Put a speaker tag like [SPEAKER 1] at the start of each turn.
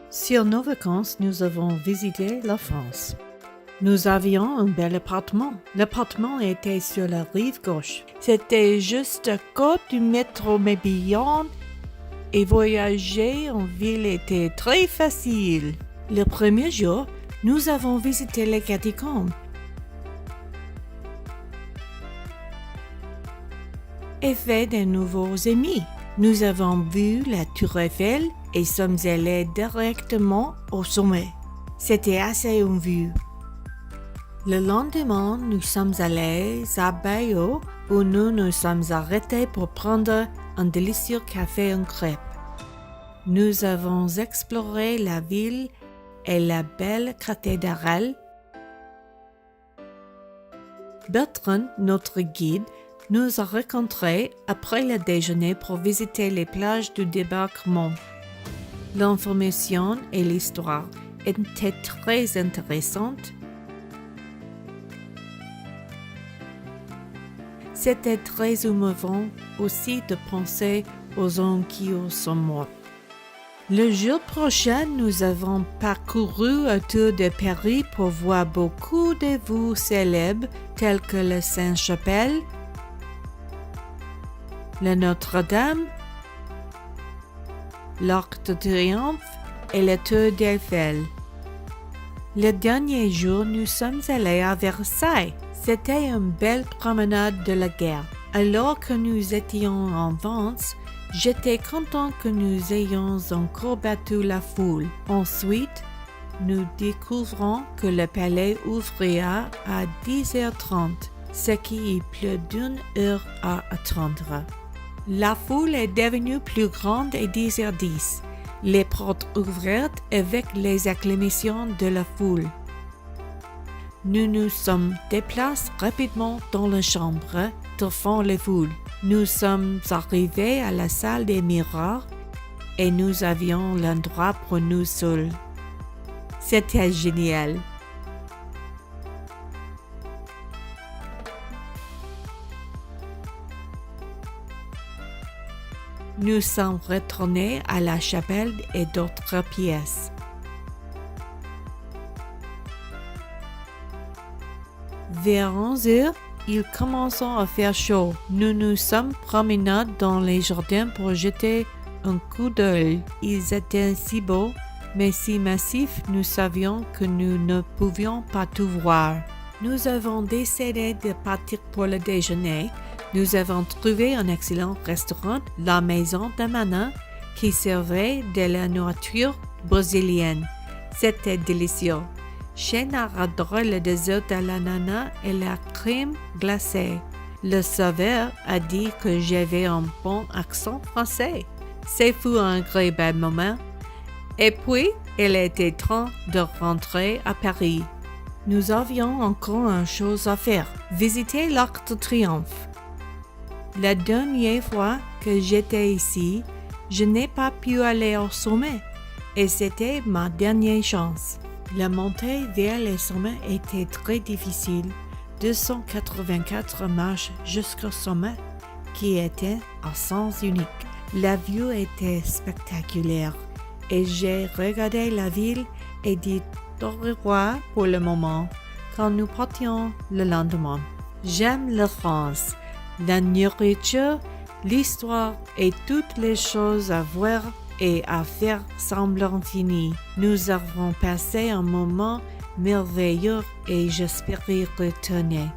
[SPEAKER 1] Sur nos vacances, nous avons visité la France. Nous avions un bel appartement. L'appartement était sur la rive gauche. C'était juste à côté du métro Mébillon et voyager en ville était très facile. Le premier jour, nous avons visité les catacombes et fait de nouveaux amis. Nous avons vu la Tour Eiffel et sommes allés directement au sommet. C'était assez en vue. Le lendemain, nous sommes allés à Bayeux où nous nous sommes arrêtés pour prendre un délicieux café en crêpes. Nous avons exploré la ville et la belle cathédrale. Bertrand, notre guide, nous a rencontrés après le déjeuner pour visiter les plages du débarquement. L'information et l'histoire étaient très intéressantes. C'était très émouvant aussi de penser aux hommes qui sont morts. Le jour prochain, nous avons parcouru autour de Paris pour voir beaucoup de vues célèbres telles que la Sainte-Chapelle, la Notre-Dame, l'Arc de Triomphe et la Tour d'Eiffel. Le dernier jour, nous sommes allés à Versailles. C'était une belle promenade de la guerre. Alors que nous étions en Vence, j'étais content que nous ayons encore battu la foule. Ensuite, nous découvrons que le palais ouvrira à 10h30, ce qui est plus d'une heure à attendre. La foule est devenue plus grande à 10h10. Les portes ouvertes avec les acclamations de la foule. Nous nous sommes déplacés rapidement dans la chambre devant la foule. Nous sommes arrivés à la salle des miroirs et nous avions l'endroit pour nous seuls. C'était génial. Nous sommes retournés à la chapelle et d'autres pièces. Vers 11h, il commençait à faire chaud. Nous nous sommes promenés dans les jardins pour jeter un coup d'œil. Ils étaient si beaux, mais si massifs, nous savions que nous ne pouvions pas tout voir. Nous avons décidé de partir pour le déjeuner. Nous avons trouvé un excellent restaurant, la Maison d'Amana, qui servait de la nourriture brésilienne. C'était délicieux. Shane a adoré le dessert à l'ananas et la crème glacée. Le serveur a dit que j'avais un bon accent français. C'est fou un agréable moment. Et puis, il était temps de rentrer à Paris. Nous avions encore une chose à faire, visiter l'Arc de Triomphe. La dernière fois que j'étais ici, je n'ai pas pu aller au sommet et c'était ma dernière chance. La montée vers le sommet était très difficile, 284 marches jusqu'au sommet, qui était à sens unique. La vue était spectaculaire et j'ai regardé la ville et dit au revoir pour le moment quand nous partions le lendemain. J'aime la France, la nourriture, l'histoire et toutes les choses à voir et à faire semblent infinies. Nous avons passé un moment merveilleux et j'espère y retourner.